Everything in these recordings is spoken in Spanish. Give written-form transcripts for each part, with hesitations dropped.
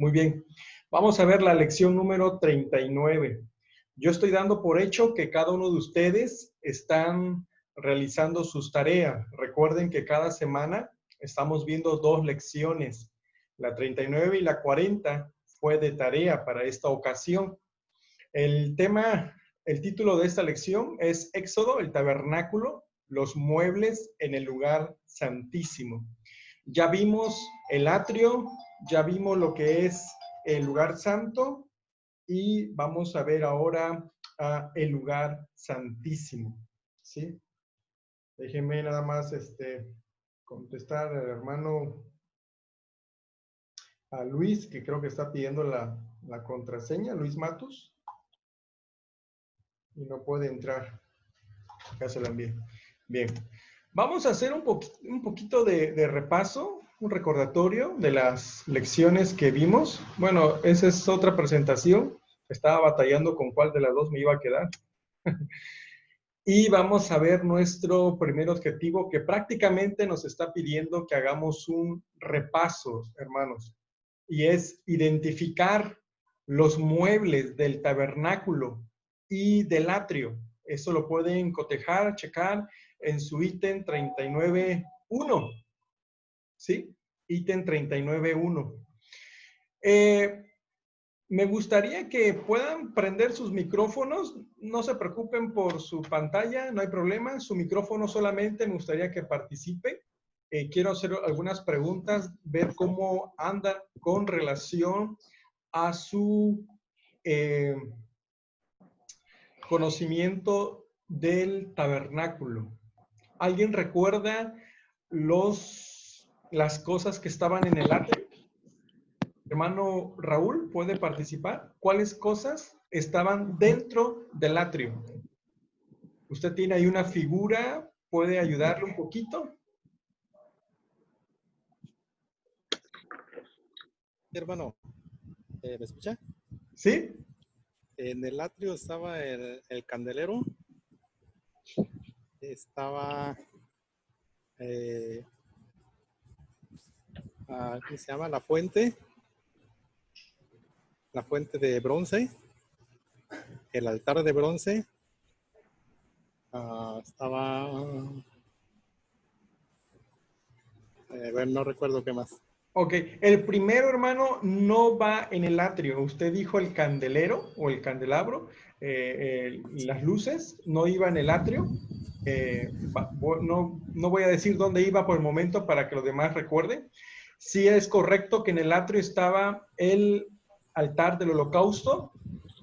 Muy bien. Vamos a ver la lección número 39. Yo estoy dando por hecho que cada uno de ustedes están realizando sus tareas. Recuerden que cada semana estamos viendo 2 lecciones. La 39 y la 40 fue de tarea para esta ocasión. El título de esta lección es Éxodo, el tabernáculo, los muebles en el lugar santísimo. Ya vimos el atrio, ya vimos lo que es el lugar santo y vamos a ver ahora el lugar santísimo. ¿Sí? Déjenme nada más contestar al hermano a Luis, que creo que está pidiendo la contraseña, Luis Matus, y no puede entrar. Acá se la envié. Bien. Vamos a hacer un poquito de repaso, un recordatorio de las lecciones que vimos. Bueno, esa es otra presentación. Estaba batallando con cuál de las dos me iba a quedar. Y vamos a ver nuestro primer objetivo, que prácticamente nos está pidiendo que hagamos un repaso, hermanos. Y es identificar los muebles del tabernáculo y del atrio. Eso lo pueden cotejar, checar en su ítem 39.1. ¿Sí? Ítem 39.1. Me gustaría que puedan prender sus micrófonos. No se preocupen por su pantalla, no hay problema. Su micrófono solamente me gustaría que participe. Quiero hacer algunas preguntas, ver cómo anda con relación a su conocimiento del tabernáculo. ¿Alguien recuerda las cosas que estaban en el atrio? Hermano Raúl, ¿puede participar? ¿Cuáles cosas estaban dentro del atrio? Usted tiene ahí una figura, ¿puede ayudarle un poquito? Hermano, ¿me escucha? ¿Sí? En el atrio estaba el candelero, estaba, ¿cómo se llama? La fuente de bronce, el altar de bronce, estaba, bueno, no recuerdo qué más. Ok, el primero, hermano, no va en el atrio. Usted dijo el candelero o el candelabro, las luces, no iba en el atrio. No voy a decir dónde iba por el momento para que los demás recuerden. Sí es correcto que en el atrio estaba el altar del holocausto,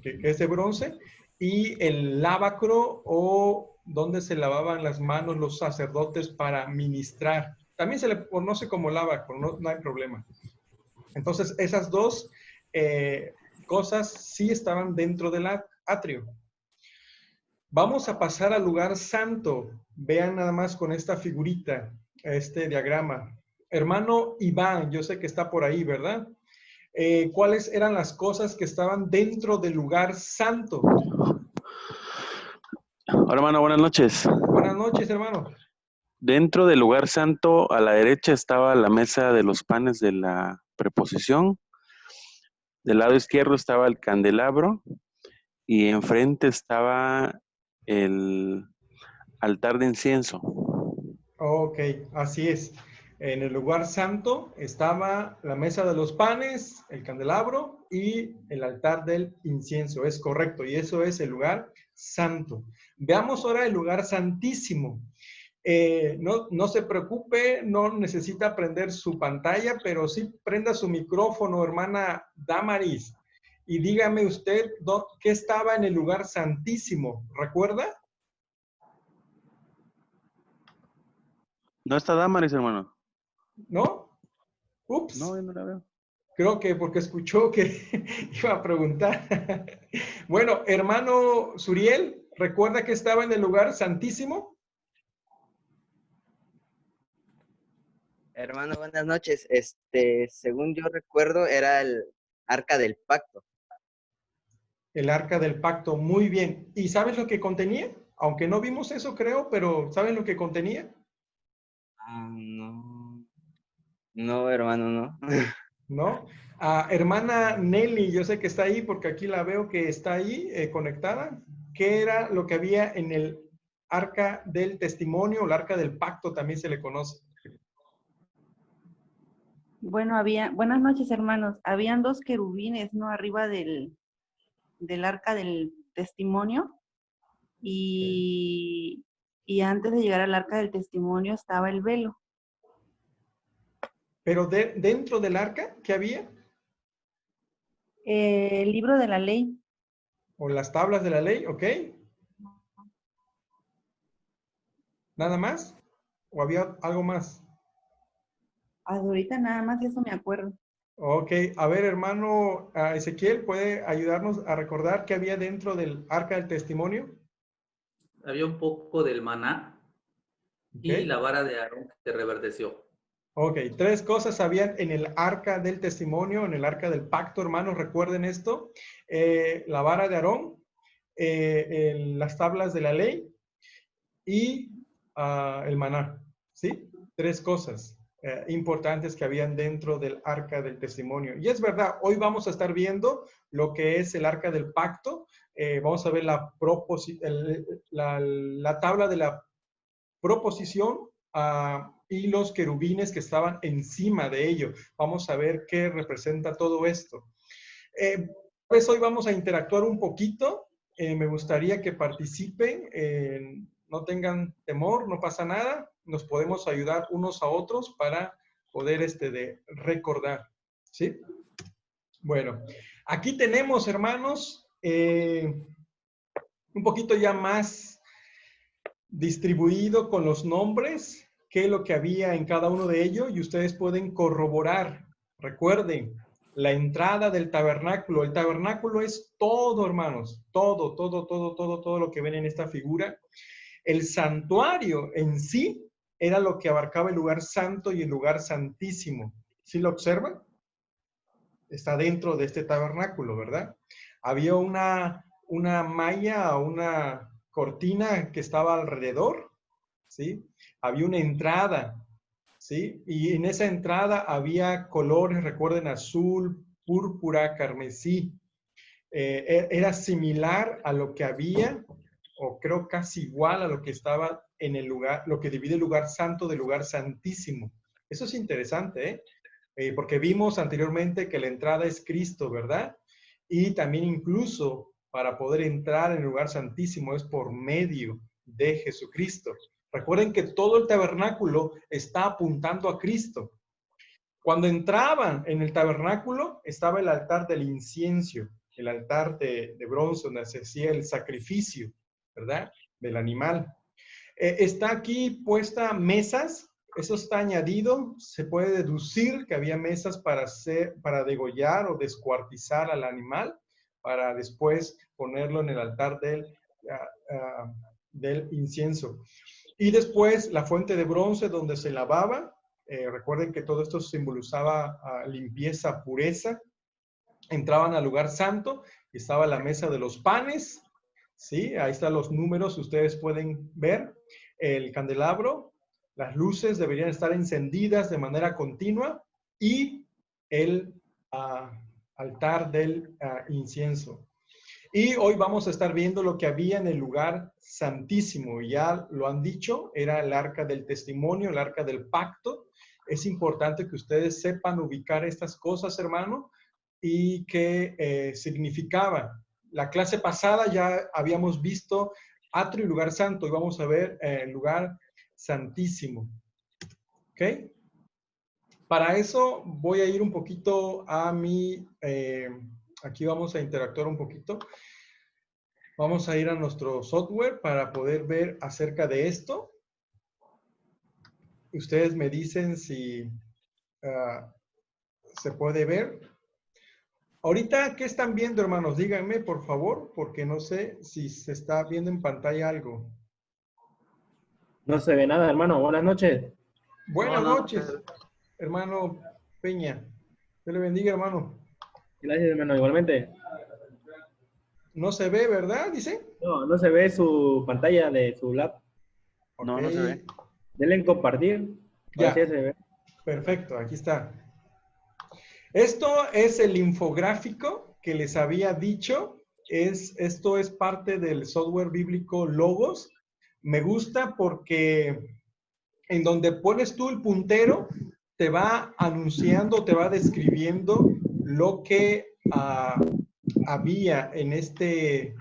que es de bronce, y el lavacro o donde se lavaban las manos los sacerdotes para ministrar. También se le conoce como lavacro, no hay problema. Entonces, esas dos cosas sí estaban dentro del atrio. Vamos a pasar al lugar santo. Vean nada más con esta figurita, este diagrama. Hermano Iván, yo sé que está por ahí, ¿verdad? ¿Cuáles eran las cosas que estaban dentro del lugar santo? Hola, hermano, buenas noches. Buenas noches, hermano. Dentro del lugar santo, a la derecha estaba la mesa de los panes de la preposición. Del lado izquierdo estaba el candelabro y enfrente estaba el altar de incienso. Ok, así es. En el lugar santo estaba la mesa de los panes, el candelabro y el altar del incienso. Es correcto, y eso es el lugar santo. Veamos ahora el lugar santísimo. No se preocupe, no necesita prender su pantalla, pero sí prenda su micrófono, hermana Damaris, y dígame usted qué estaba en el lugar santísimo. ¿Recuerda? ¿No está Damaris, hermano? ¿No? Ups. No, yo no la veo. Creo que porque escuchó que iba a preguntar. Bueno, hermano Suriel, ¿recuerda que estaba en el lugar santísimo? Hermano, buenas noches. Según yo recuerdo, era el Arca del Pacto. El arca del pacto, muy bien. ¿Y sabes lo que contenía? Aunque no vimos eso, creo, pero ¿sabes lo que contenía? No. No, hermano, no. ¿No? Hermana Nelly, yo sé que está ahí porque aquí la veo que está ahí conectada. ¿Qué era lo que había en el arca del testimonio o el arca del pacto también se le conoce? Bueno, buenas noches, hermanos. Habían dos querubines, ¿no? Arriba del arca del testimonio. Y antes de llegar al arca del testimonio estaba el velo. Pero dentro del arca, ¿qué había? El libro de la ley. O las tablas de la ley, ¿ok? ¿Nada más? ¿O había algo más? Ahorita nada más eso me acuerdo. Ok, a ver, hermano Ezequiel, ¿puede ayudarnos a recordar qué había dentro del arca del testimonio? Había un poco del maná y Okay. la vara de Aarón que se reverdeció. Ok, tres cosas habían en el arca del testimonio, en el arca del pacto, hermanos, recuerden esto. La vara de Aarón, las tablas de la ley y el maná, ¿sí? Tres cosas importantes que habían dentro del arca del testimonio. Y es verdad, hoy vamos a estar viendo lo que es el arca del pacto. Vamos a ver la tabla de la proposición y los querubines que estaban encima de ello. Vamos a ver qué representa todo esto. Pues hoy vamos a interactuar un poquito. Me gustaría que participen. No tengan temor, no pasa nada. Nos podemos ayudar unos a otros para poder de recordar. ¿Sí? Bueno, aquí tenemos, hermanos, un poquito ya más distribuido con los nombres, qué es lo que había en cada uno de ellos y ustedes pueden corroborar. Recuerden, la entrada del tabernáculo. El tabernáculo es todo, hermanos, todo lo que ven en esta figura. El santuario en sí era lo que abarcaba el lugar santo y el lugar santísimo. ¿Sí lo observan? Está dentro de este tabernáculo, ¿verdad? Había una malla, una cortina que estaba alrededor, ¿sí? Había una entrada, ¿sí? Y en esa entrada había colores, recuerden, azul, púrpura, carmesí. Era similar a lo que había, o creo casi igual a lo que estaba en el lugar, lo que divide el lugar santo del lugar santísimo. Eso es interesante, ¿eh? Porque vimos anteriormente que la entrada es Cristo, ¿verdad? Y también incluso para poder entrar en el lugar santísimo es por medio de Jesucristo. Recuerden que todo el tabernáculo está apuntando a Cristo. Cuando entraban en el tabernáculo estaba el altar del incienso, el altar de bronce donde se hacía el sacrificio, ¿verdad? Del animal. Está aquí puesta mesas. Eso está añadido. Se puede deducir que había mesas para degollar o descuartizar al animal, para después ponerlo en el altar del incienso. Y después la fuente de bronce donde se lavaba. Recuerden que todo esto simbolizaba limpieza, pureza. Entraban al lugar santo y estaba la mesa de los panes. ¿Sí? Ahí están los números, ustedes pueden ver. El candelabro, las luces deberían estar encendidas de manera continua y el altar del incienso. Y hoy vamos a estar viendo lo que había en el lugar santísimo. Ya lo han dicho, era el arca del testimonio, el arca del pacto. Es importante que ustedes sepan ubicar estas cosas, hermano, y qué significaba. La clase pasada ya habíamos visto atrio y lugar santo y vamos a ver el lugar santísimo. ¿Ok? Para eso voy a ir un poquito a aquí vamos a interactuar un poquito. Vamos a ir a nuestro software para poder ver acerca de esto. Ustedes me dicen si se puede ver. Ahorita, ¿qué están viendo, hermanos? Díganme, por favor, porque no sé si se está viendo en pantalla algo. No se ve nada, hermano. Buenas noches. Buenas noches, hermano Peña. Dios le bendiga, hermano. Gracias, hermano. Igualmente. No se ve, ¿verdad? Dice. No, no se ve su pantalla de su lap. No, Ok. no se ve. Denle en compartir. Ya. Ahora sí se ve. Perfecto, aquí está. Esto es el infográfico que les había dicho. Esto es parte del software bíblico Logos. Me gusta porque en donde pones tú el puntero, te va anunciando, te va describiendo lo que había en este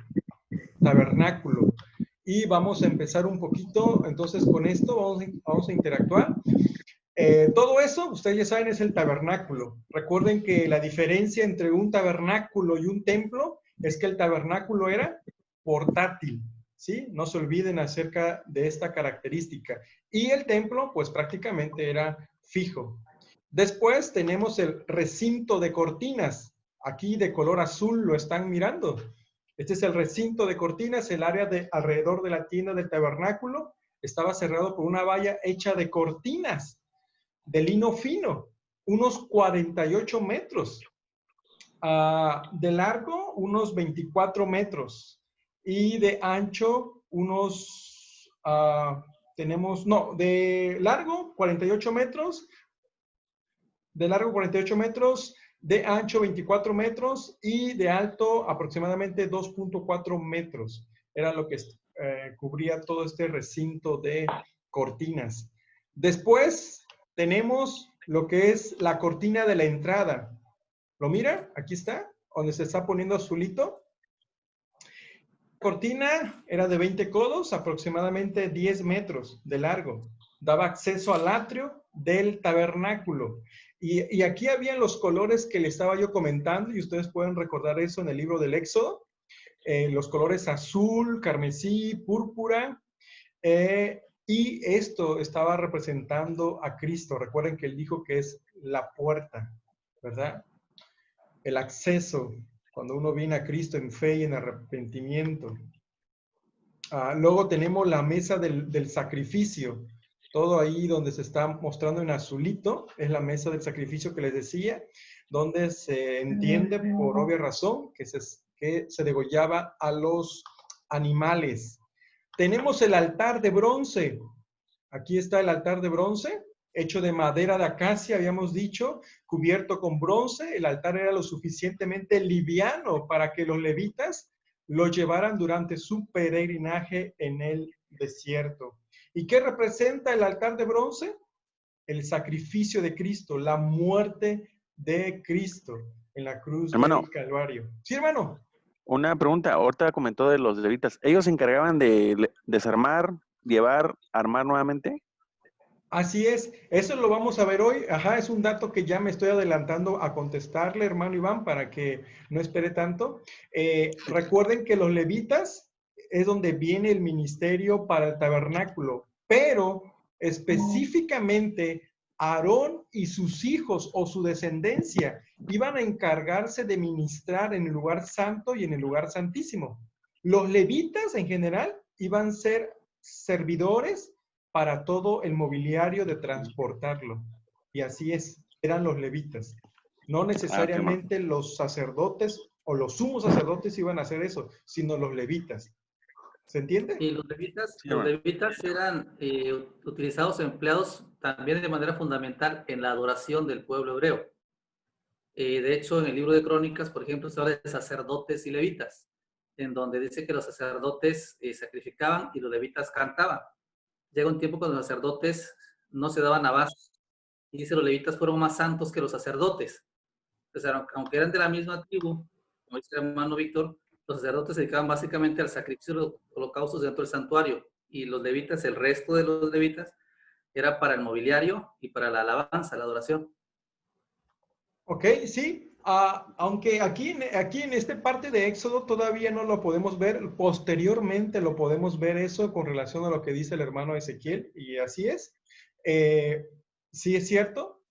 tabernáculo. Y vamos a empezar un poquito, entonces con esto vamos a interactuar. Todo eso, ustedes ya saben, es el tabernáculo. Recuerden que la diferencia entre un tabernáculo y un templo es que el tabernáculo era portátil, ¿sí? No se olviden acerca de esta característica. Y el templo, pues prácticamente era fijo. Después tenemos el recinto de cortinas. Aquí de color azul lo están mirando. Este es el recinto de cortinas, el área de alrededor de la tienda del tabernáculo. Estaba cerrado por una valla hecha de cortinas de lino fino, unos 48 metros. De largo, unos 24 metros. Y de ancho, unos, de largo, 48 metros. De largo, 48 metros. De ancho, 24 metros. Y de alto, aproximadamente 2.4 metros. Era lo que cubría todo este recinto de cortinas. Después tenemos lo que es la cortina de la entrada. ¿Lo mira? Aquí está, donde se está poniendo azulito. La cortina era de 20 codos, aproximadamente 10 metros de largo. Daba acceso al atrio del tabernáculo. Y aquí habían los colores que le estaba yo comentando, y ustedes pueden recordar eso en el libro del Éxodo. Los colores azul, carmesí, púrpura. Y esto estaba representando a Cristo. Recuerden que él dijo que es la puerta, ¿verdad? El acceso, cuando uno viene a Cristo en fe y en arrepentimiento. Luego tenemos la mesa del sacrificio. Todo ahí donde se está mostrando en azulito es la mesa del sacrificio que les decía, donde se entiende por obvia razón que se degollaba a los animales. Tenemos el altar de bronce. Aquí está el altar de bronce, hecho de madera de acacia, habíamos dicho, cubierto con bronce. El altar era lo suficientemente liviano para que los levitas lo llevaran durante su peregrinaje en el desierto. ¿Y qué representa el altar de bronce? El sacrificio de Cristo, la muerte de Cristo en la cruz del Calvario. Sí, hermano. Una pregunta, ahorita comentó de los levitas. ¿Ellos se encargaban de desarmar, llevar, armar nuevamente? Así es, eso lo vamos a ver hoy. Ajá, es un dato que ya me estoy adelantando a contestarle, hermano Iván, para que no espere tanto. Recuerden que los levitas es donde viene el ministerio para el tabernáculo, pero específicamente Aarón y sus hijos o su descendencia iban a encargarse de ministrar en el lugar santo y en el lugar santísimo. Los levitas en general iban a ser servidores para todo el mobiliario de transportarlo. Y así es, eran los levitas. No necesariamente los sacerdotes o los sumos sacerdotes iban a hacer eso, sino los levitas. ¿Se entiende? Y los levitas eran utilizados, empleados también de manera fundamental en la adoración del pueblo hebreo. De hecho, en el libro de Crónicas, por ejemplo, se habla de sacerdotes y levitas, en donde dice que los sacerdotes sacrificaban y los levitas cantaban. Llega un tiempo cuando los sacerdotes no se daban abasto, y dice los levitas fueron más santos que los sacerdotes. Entonces, aunque eran de la misma tribu, como dice el hermano Víctor, los sacerdotes se dedicaban básicamente al sacrificio de los holocaustos dentro del santuario, y los levitas, el resto de los levitas, era para el mobiliario y para la alabanza, la adoración. Ok, sí. Aunque aquí en esta parte de Éxodo todavía no lo podemos ver, posteriormente lo podemos ver eso con relación a lo que dice el hermano Ezequiel, y así es. Sí es cierto,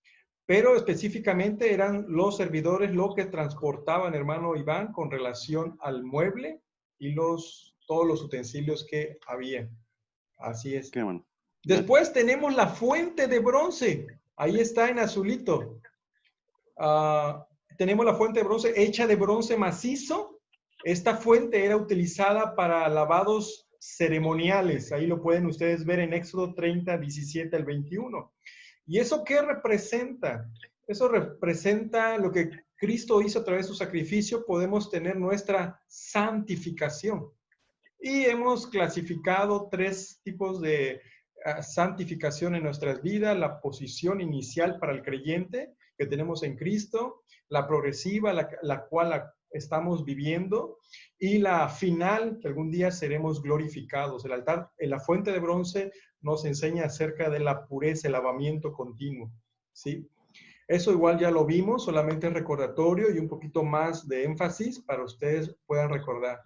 pero específicamente eran los servidores lo que transportaban, hermano Iván, con relación al mueble y todos los utensilios que había. Así es. Qué bueno. Después tenemos la fuente de bronce. Ahí está en azulito. Tenemos la fuente de bronce hecha de bronce macizo. Esta fuente era utilizada para lavados ceremoniales. Ahí lo pueden ustedes ver en Éxodo 30, 17 al 21. ¿Y eso qué representa? Eso representa lo que Cristo hizo a través de su sacrificio. Podemos tener nuestra santificación. Y hemos clasificado 3 tipos de santificación en nuestras vidas: la posición inicial para el creyente que tenemos en Cristo, la progresiva, la cual estamos viviendo, y la final, que algún día seremos glorificados. El altar en la fuente de bronce nos enseña acerca de la pureza, el lavamiento continuo, ¿sí? Eso igual ya lo vimos, solamente recordatorio y un poquito más de énfasis para ustedes puedan recordar.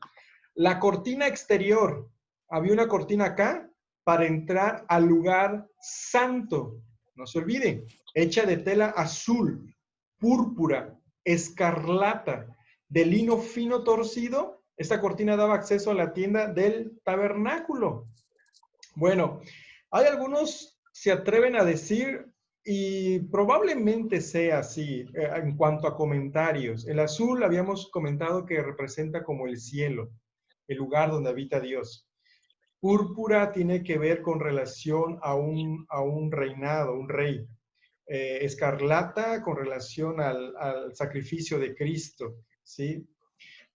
La cortina exterior, había una cortina acá para entrar al lugar santo, no se olviden, hecha de tela azul, púrpura, escarlata, de lino fino torcido. Esta cortina daba acceso a la tienda del tabernáculo. Bueno, hay algunos se atreven a decir, y probablemente sea así en cuanto a comentarios. El azul habíamos comentado que representa como el cielo, el lugar donde habita Dios. Púrpura tiene que ver con relación a un reinado, un rey. Escarlata con relación al sacrificio de Cristo, ¿sí?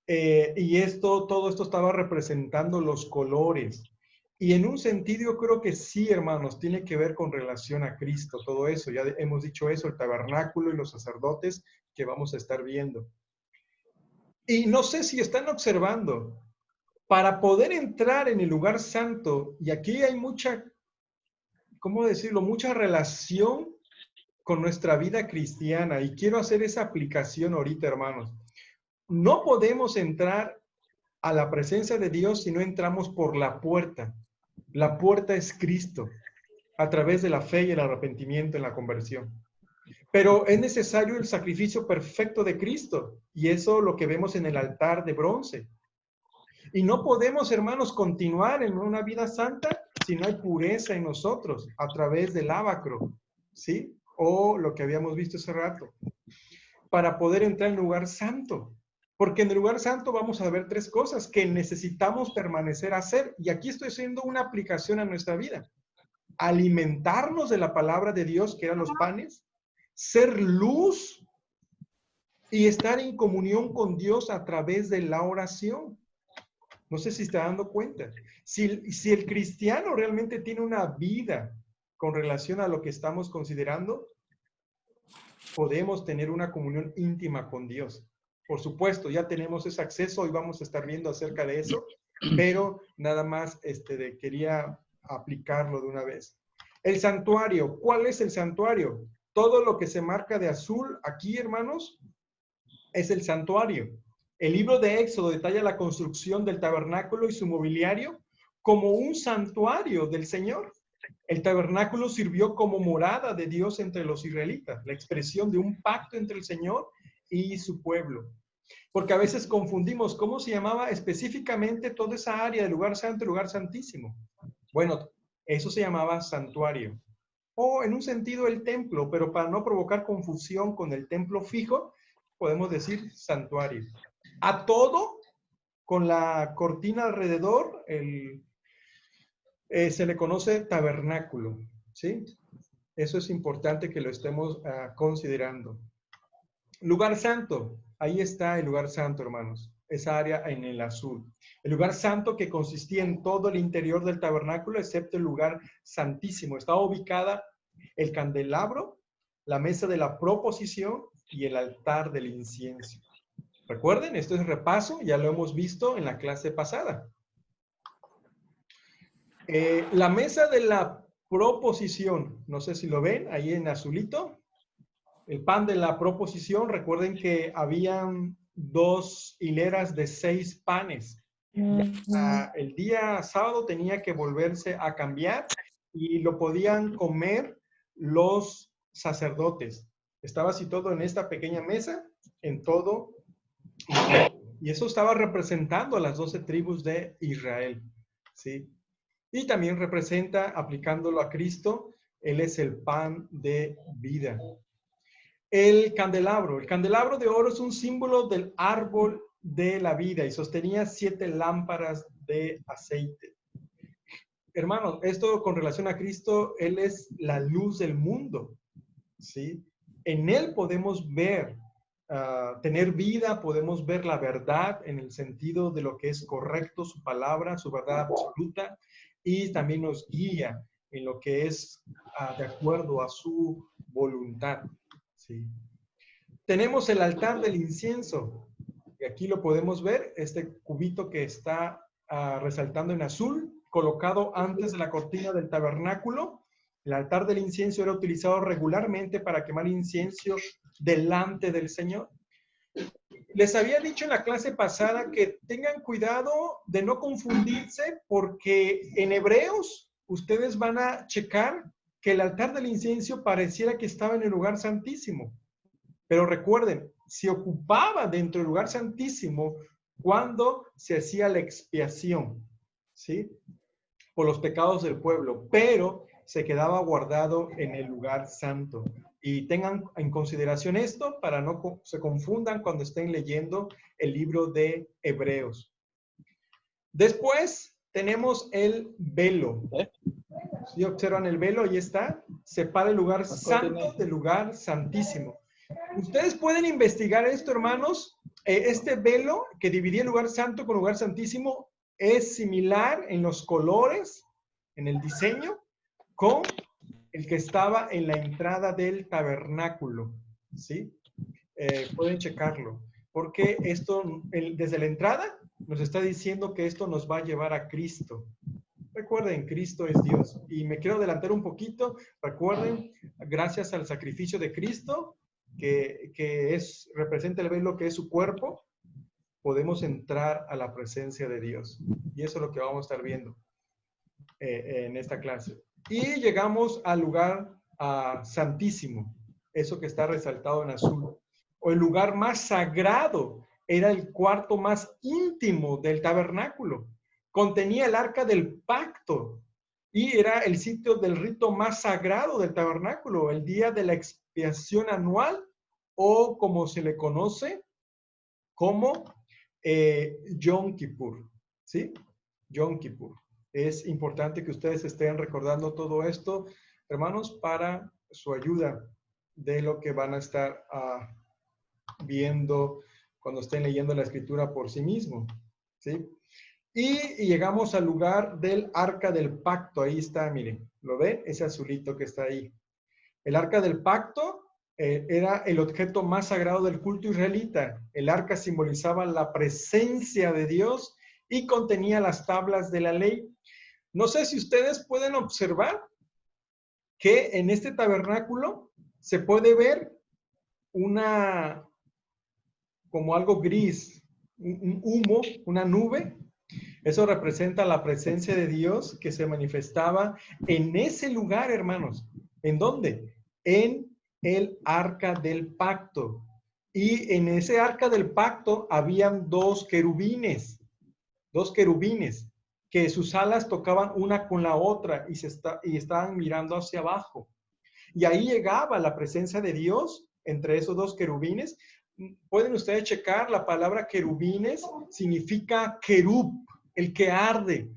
Y todo esto estaba representando los colores. Y en un sentido yo creo que sí, hermanos, tiene que ver con relación a Cristo, todo eso. Ya hemos dicho eso, el tabernáculo y los sacerdotes que vamos a estar viendo. Y no sé si están observando, para poder entrar en el lugar santo, y aquí hay mucha, ¿cómo decirlo? Mucha relación con nuestra vida cristiana, y quiero hacer esa aplicación ahorita, hermanos. No podemos entrar a la presencia de Dios si no entramos por la puerta. La puerta es Cristo, a través de la fe y el arrepentimiento en la conversión. Pero es necesario el sacrificio perfecto de Cristo, y eso lo que vemos en el altar de bronce. Y no podemos, hermanos, continuar en una vida santa si no hay pureza en nosotros, a través del lavacro, ¿sí? O lo que habíamos visto hace rato, para poder entrar en el lugar santo. Porque en el lugar santo vamos a ver 3 cosas que necesitamos permanecer a hacer. Y aquí estoy haciendo una aplicación a nuestra vida. Alimentarnos de la palabra de Dios, que eran los panes, ser luz y estar en comunión con Dios a través de la oración. No sé si está dando cuenta. Si el cristiano realmente tiene una vida con relación a lo que estamos considerando, podemos tener una comunión íntima con Dios. Por supuesto, ya tenemos ese acceso y vamos a estar viendo acerca de eso, pero nada más quería aplicarlo de una vez. El santuario. ¿Cuál es el santuario? Todo lo que se marca de azul aquí, hermanos, es el santuario. El libro de Éxodo detalla la construcción del tabernáculo y su mobiliario como un santuario del Señor. El tabernáculo sirvió como morada de Dios entre los israelitas, la expresión de un pacto entre el Señor y su pueblo. Porque a veces confundimos cómo se llamaba específicamente toda esa área del lugar santo y lugar santísimo. Bueno, eso se llamaba santuario. O en un sentido el templo, pero para no provocar confusión con el templo fijo, podemos decir santuario. A todo, con la cortina alrededor, se le conoce tabernáculo, ¿sí? Eso es importante que lo estemos considerando. Lugar santo. Ahí está el lugar santo, hermanos. Esa área en el azul. El lugar santo que consistía en todo el interior del tabernáculo, excepto el lugar santísimo. Estaba ubicada el candelabro, la mesa de la proposición y el altar del incienso. Recuerden, esto es repaso, ya lo hemos visto en la clase pasada. La mesa de la proposición, no sé si lo ven, ahí en azulito. El pan de la proposición, recuerden que habían 2 hileras de 6 panes. El día sábado tenía que volverse a cambiar y lo podían comer los sacerdotes. Estaba situado en esta pequeña mesa, en todo. Y eso estaba representando a las 12 tribus de Israel, ¿sí? Y también representa, aplicándolo a Cristo, Él es el pan de vida. El candelabro de oro es un símbolo del árbol de la vida y sostenía 7 lámparas de aceite. Hermanos, esto con relación a Cristo, Él es la luz del mundo, ¿sí? En él podemos ver, tener vida, podemos ver la verdad en el sentido de lo que es correcto, su palabra, su verdad absoluta, y también nos guía en lo que es de acuerdo a su voluntad. ¿Sí? Tenemos el altar del incienso, y aquí lo podemos ver, este cubito que está resaltando en azul, colocado antes de la cortina del tabernáculo. El altar del incienso era utilizado regularmente para quemar incienso delante del Señor. Les había dicho en la clase pasada que tengan cuidado de no confundirse, porque en Hebreos ustedes van a checar que el altar del incienso pareciera que estaba en el lugar santísimo. Pero recuerden, se ocupaba dentro del lugar santísimo cuando se hacía la expiación, ¿sí? Por los pecados del pueblo, pero se quedaba guardado en el lugar santo. Y tengan en consideración esto para no se confundan cuando estén leyendo el libro de Hebreos. Después tenemos el velo. Si observan el velo, ahí está. Separa el lugar santo del lugar santísimo. Ustedes pueden investigar esto, hermanos. Este velo que dividía el lugar santo con lugar santísimo es similar en los colores, en el diseño, con el que estaba en la entrada del tabernáculo, ¿sí? Pueden checarlo, porque esto, desde la entrada, nos está diciendo que esto nos va a llevar a Cristo. Recuerden, Cristo es Dios. Y me quiero adelantar un poquito. Recuerden, gracias al sacrificio de Cristo, que representa el velo que es su cuerpo, podemos entrar a la presencia de Dios. Y eso es lo que vamos a estar viendo en esta clase. Y llegamos al lugar santísimo, eso que está resaltado en azul. O el lugar más sagrado, era el cuarto más íntimo del tabernáculo. Contenía el arca del pacto y era el sitio del rito más sagrado del tabernáculo, el día de la expiación anual, o como se le conoce como Yom Kippur, ¿sí? Yom Kippur. Es importante que ustedes estén recordando todo esto, hermanos, para su ayuda de lo que van a estar viendo cuando estén leyendo la escritura por sí mismo, ¿sí? Y llegamos al lugar del arca del pacto. Ahí está, miren, ¿lo ven? Ese azulito que está ahí. El arca del pacto era el objeto más sagrado del culto israelita. El arca simbolizaba la presencia de Dios y contenía las tablas de la ley. No sé si ustedes pueden observar que en este tabernáculo se puede ver como algo gris, un humo, una nube. Eso representa la presencia de Dios que se manifestaba en ese lugar, hermanos. ¿En dónde? En el arca del pacto. Y en ese arca del pacto habían dos querubines, que sus alas tocaban una con la otra y estaban mirando hacia abajo. Y ahí llegaba la presencia de Dios entre esos dos querubines. Pueden ustedes checar, la palabra querubines significa querub, el que arde.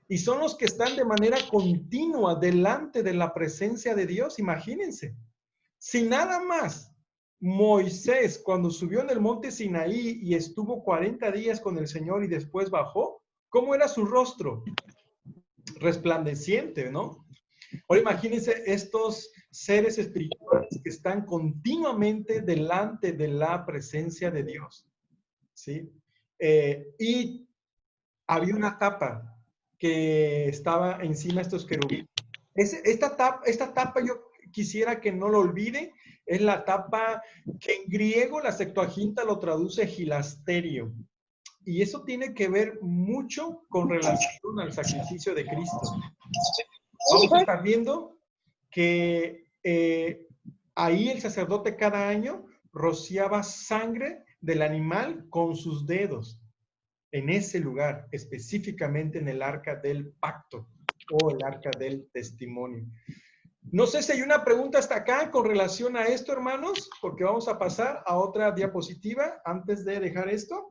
Y son los que están de manera continua delante de la presencia de Dios. Imagínense. Si nada más Moisés, cuando subió en el monte Sinaí y estuvo 40 días con el Señor y después bajó, ¿cómo era su rostro? Resplandeciente, ¿no? Ahora imagínense estos seres espirituales que están continuamente delante de la presencia de Dios, ¿sí? Y había una tapa que estaba encima de estos querubines. Esta tapa yo quisiera que no lo olvide, es la tapa que en griego la Septuaginta lo traduce gilasterio. Y eso tiene que ver mucho con relación al sacrificio de Cristo. Vamos a estar viendo que ahí el sacerdote cada año rociaba sangre del animal con sus dedos en ese lugar, específicamente en el arca del pacto o el arca del testimonio. No sé si hay una pregunta hasta acá con relación a esto, hermanos, porque vamos a pasar a otra diapositiva antes de dejar esto.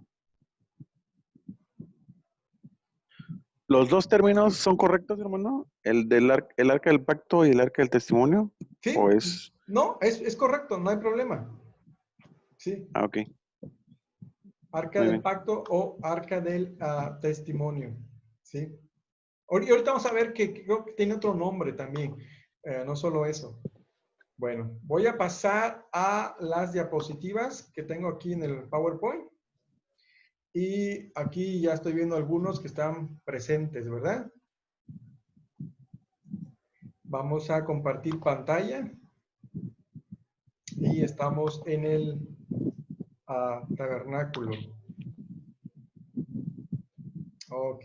¿Los dos términos son correctos, hermano? ¿El arca del pacto y el arca del testimonio? Sí, ¿O es? no, es correcto, no hay problema. Sí, Ah, ok. arca Muy del bien. pacto o arca del testimonio. Sí. Ahorita vamos a ver que creo que tiene otro nombre también, no solo eso. Bueno, voy a pasar a las diapositivas que tengo aquí en el PowerPoint. Y aquí ya estoy viendo algunos que están presentes, ¿verdad? Vamos a compartir pantalla. Y estamos en el tabernáculo. Ok.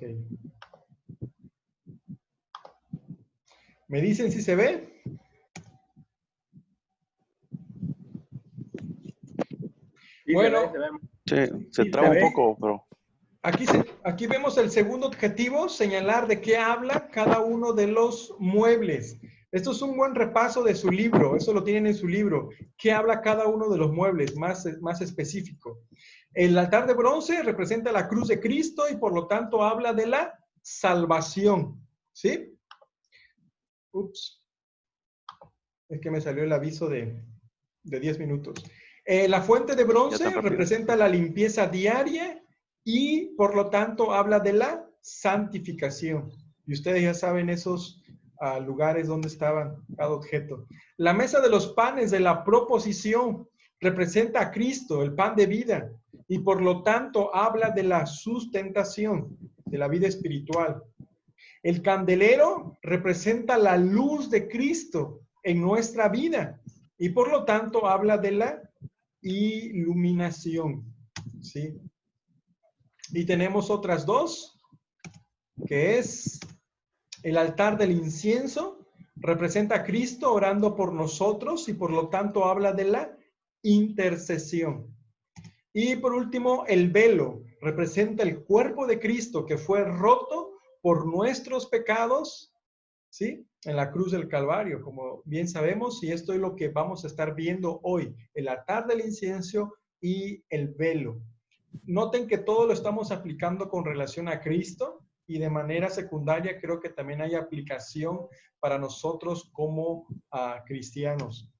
¿Me dicen si se ve? Sí, Bueno, se ve. Sí, se Sí, traba un ve. poco, pero aquí vemos el segundo objetivo, señalar de qué habla cada uno de los muebles. Esto es un buen repaso de su libro, eso lo tienen en su libro. ¿Qué habla cada uno de los muebles? Más específico. El altar de bronce representa la cruz de Cristo y por lo tanto habla de la salvación. ¿Sí? Ups. Es que me salió el aviso de 10 minutos. La fuente de ya bronce tan rápido. representa la limpieza diaria y por lo tanto habla de la santificación. Y ustedes ya saben esos lugares donde estaban cada objeto. La mesa de los panes de la proposición representa a Cristo, el pan de vida, y por lo tanto habla de la sustentación, de la vida espiritual. El candelero representa la luz de Cristo en nuestra vida y por lo tanto habla de la iluminación. ¿Sí? Y tenemos otras dos, que es el altar del incienso, representa a Cristo orando por nosotros y por lo tanto habla de la intercesión. Y por último, el velo representa el cuerpo de Cristo que fue roto por nuestros pecados, ¿sí? En la cruz del Calvario, como bien sabemos, y esto es lo que vamos a estar viendo hoy, el altar del incienso y el velo. Noten que todo lo estamos aplicando con relación a Cristo y de manera secundaria creo que también hay aplicación para nosotros como cristianos.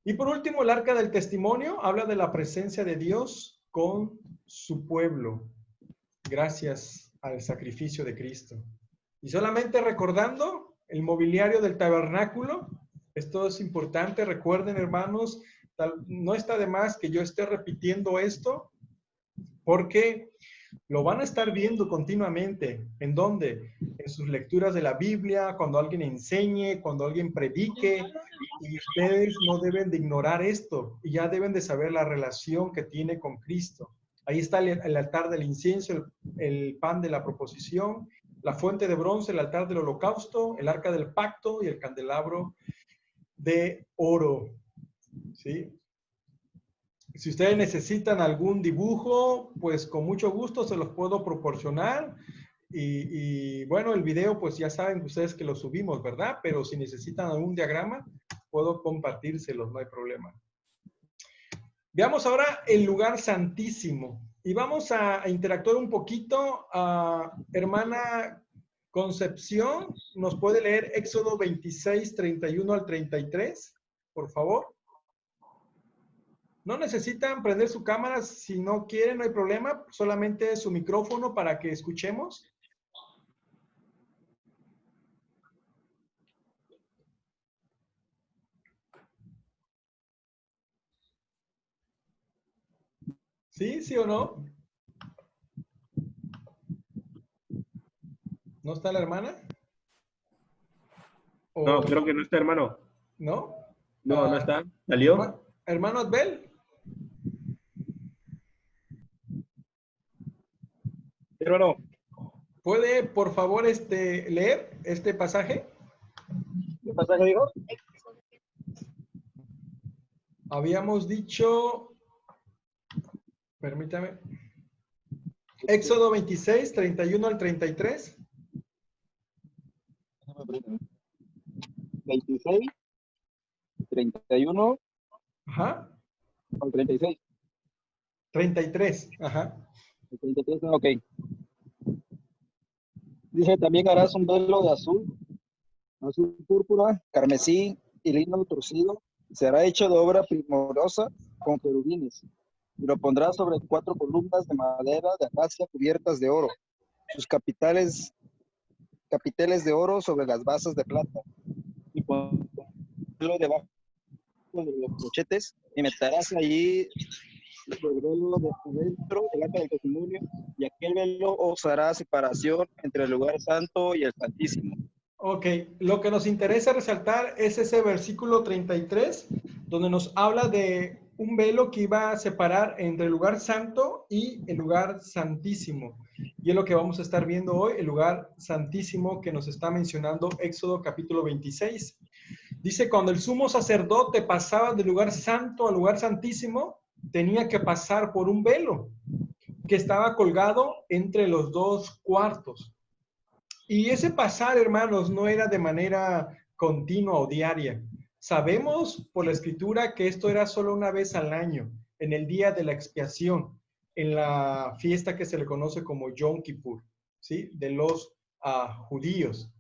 Y por último, el arca del testimonio habla de la presencia de Dios con su pueblo, gracias al sacrificio de Cristo. Y solamente recordando el mobiliario del tabernáculo, esto es importante, recuerden hermanos, no está de más que yo esté repitiendo esto, porque lo van a estar viendo continuamente. ¿En dónde? En sus lecturas de la Biblia, cuando alguien enseñe, cuando alguien predique, y ustedes no deben de ignorar esto, y ya deben de saber la relación que tiene con Cristo. Ahí está el altar del incienso, el pan de la proposición, la fuente de bronce, el altar del holocausto, el arca del pacto y el candelabro de oro. ¿Sí? Si ustedes necesitan algún dibujo, pues con mucho gusto se los puedo proporcionar. Y bueno, el video, pues ya saben ustedes que lo subimos, ¿verdad? Pero si necesitan algún diagrama, puedo compartírselos, no hay problema. Veamos ahora el lugar santísimo. Y vamos a interactuar un poquito. Hermana Concepción, ¿nos puede leer Éxodo 26, 31 al 33, por favor? No necesitan prender su cámara si no quieren, no hay problema. Solamente su micrófono para que escuchemos. ¿Sí? ¿Sí o no? ¿No está la hermana? No, ¿O creo que no está, hermano. no? No, no está. ¿Salió? Hermano Adbel, Hermano. ¿puede por favor leer este pasaje? ¿Qué pasaje dijo? Habíamos dicho, permítame, Éxodo 26, 31 al 33. 26, 31 Ajá. o 36. 33, ajá. 33, ok. Dice, también harás un velo de azul púrpura, carmesí, y lino torcido, será hecho de obra primorosa con querubines. Y lo pondrá sobre 4 columnas de madera de acacia cubiertas de oro. Sus capiteles de oro sobre las basas de plata. Y pondrá debajo de los corchetes y meterás allí el velo de adentro del arca del testimonio, y aquel velo os hará separación entre el lugar santo y el santísimo. Ok, lo que nos interesa resaltar es ese versículo 33, donde nos habla de un velo que iba a separar entre el lugar santo y el lugar santísimo. Y es lo que vamos a estar viendo hoy, el lugar santísimo que nos está mencionando Éxodo capítulo 26. Dice, cuando el sumo sacerdote pasaba del lugar santo al lugar santísimo, tenía que pasar por un velo que estaba colgado entre los dos cuartos. Y ese pasar, hermanos, no era de manera continua o diaria. Sabemos por la escritura que esto era solo una vez al año, en el día de la expiación, en la fiesta que se le conoce como Yom Kippur, ¿sí? De los judíos.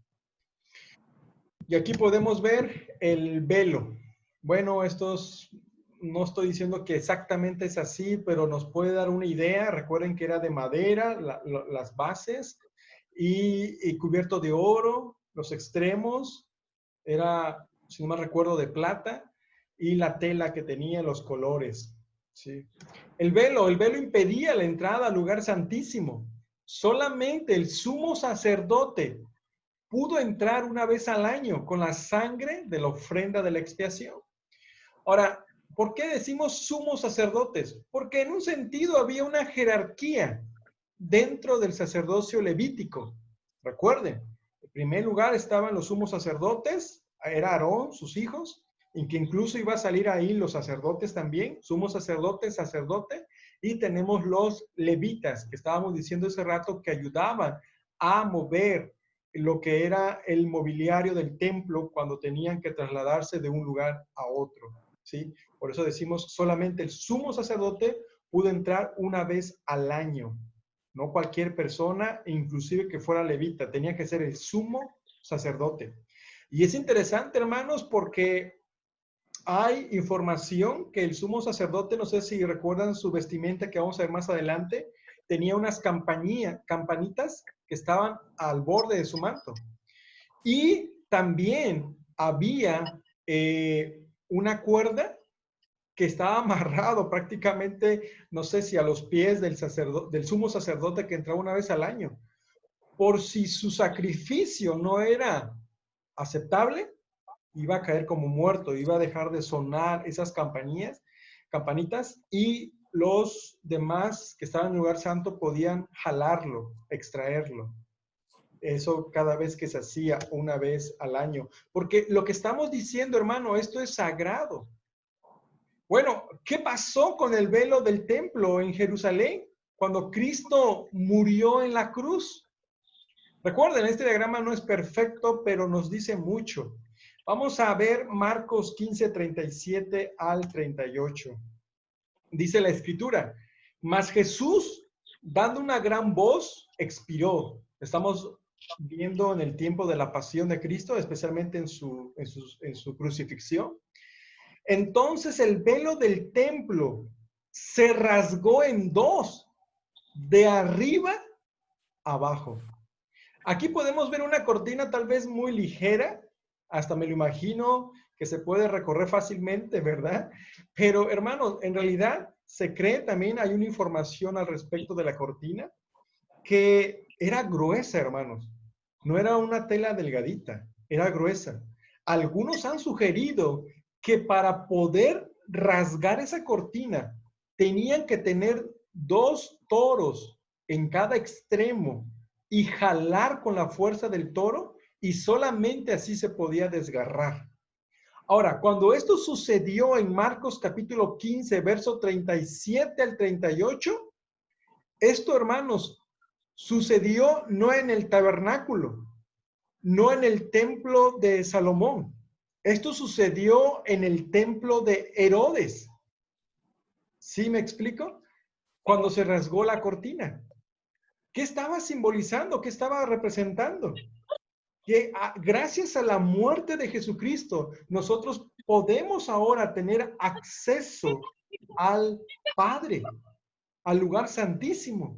Y aquí podemos ver el velo. Bueno, no estoy diciendo que exactamente es así, pero nos puede dar una idea. Recuerden que era de madera, las bases, y cubierto de oro, los extremos, era, si no me recuerdo, de plata, y la tela que tenía, los colores. ¿Sí? El velo impedía la entrada al lugar santísimo. Solamente el sumo sacerdote pudo entrar una vez al año con la sangre de la ofrenda de la expiación. Ahora, ¿por qué decimos sumos sacerdotes? Porque en un sentido había una jerarquía dentro del sacerdocio levítico. Recuerden, en primer lugar estaban los sumos sacerdotes, era Aarón, sus hijos, y que incluso iba a salir ahí los sacerdotes también, sumo sacerdote, sacerdote, y tenemos los levitas, que estábamos diciendo hace rato, que ayudaban a mover lo que era el mobiliario del templo cuando tenían que trasladarse de un lugar a otro, ¿sí? Por eso decimos solamente el sumo sacerdote pudo entrar una vez al año. No cualquier persona, inclusive que fuera levita, tenía que ser el sumo sacerdote. Y es interesante, hermanos, porque hay información que el sumo sacerdote, no sé si recuerdan su vestimenta que vamos a ver más adelante, tenía unas campanitas que estaban al borde de su manto. Y también había una cuerda que estaba amarrado prácticamente, no sé si a los pies del sumo sacerdote que entraba una vez al año. Por si su sacrificio no era aceptable, iba a caer como muerto, iba a dejar de sonar esas campanitas, y los demás que estaban en el lugar santo podían jalarlo, extraerlo. Eso cada vez que se hacía una vez al año. Porque lo que estamos diciendo, hermano, esto es sagrado. Bueno, ¿qué pasó con el velo del templo en Jerusalén cuando Cristo murió en la cruz? Recuerden, este diagrama no es perfecto, pero nos dice mucho. Vamos a ver Marcos 15, 37 al 38. Dice la escritura, mas Jesús, dando una gran voz, expiró. Estamos viendo en el tiempo de la pasión de Cristo, especialmente en su crucifixión. Entonces el velo del templo se rasgó en dos, de arriba abajo. Aquí podemos ver una cortina tal vez muy ligera, hasta me lo imagino que se puede recorrer fácilmente, ¿verdad? Pero hermanos, en realidad se cree también, hay una información al respecto de la cortina, que era gruesa, hermanos. No era una tela delgadita, era gruesa. Algunos han sugerido que para poder rasgar esa cortina tenían que tener 2 toros en cada extremo y jalar con la fuerza del toro, y solamente así se podía desgarrar. Ahora, cuando esto sucedió en Marcos capítulo 15, verso 37 al 38, esto, hermanos, sucedió no en el tabernáculo, no en el templo de Salomón. Esto sucedió en el templo de Herodes. ¿Sí me explico? Cuando se rasgó la cortina. ¿Qué estaba simbolizando? ¿Qué estaba representando? que gracias a la muerte de Jesucristo, nosotros podemos ahora tener acceso al Padre, al lugar santísimo.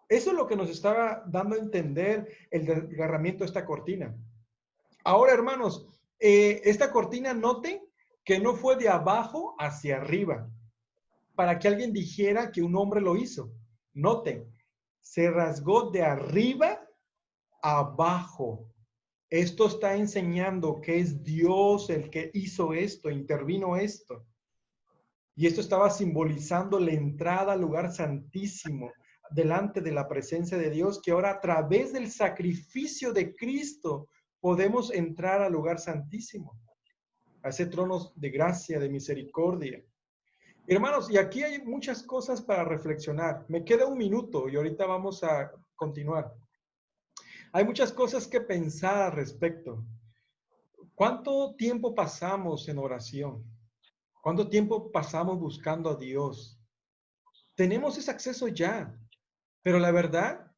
Eso es lo que nos estaba dando a entender el desgarramiento de esta cortina. Ahora, hermanos, esta cortina, noten que no fue de abajo hacia arriba, para que alguien dijera que un hombre lo hizo. Noten, se rasgó de arriba a abajo. Esto está enseñando que es Dios el que hizo esto, intervino esto. Y esto estaba simbolizando la entrada al lugar santísimo, delante de la presencia de Dios, que ahora a través del sacrificio de Cristo podemos entrar al lugar santísimo, a ese trono de gracia, de misericordia. Hermanos, y aquí hay muchas cosas para reflexionar. Me queda un minuto y ahorita vamos a continuar. Hay muchas cosas que pensar al respecto. ¿Cuánto tiempo pasamos en oración? ¿Cuánto tiempo pasamos buscando a Dios? Tenemos ese acceso ya, pero la verdad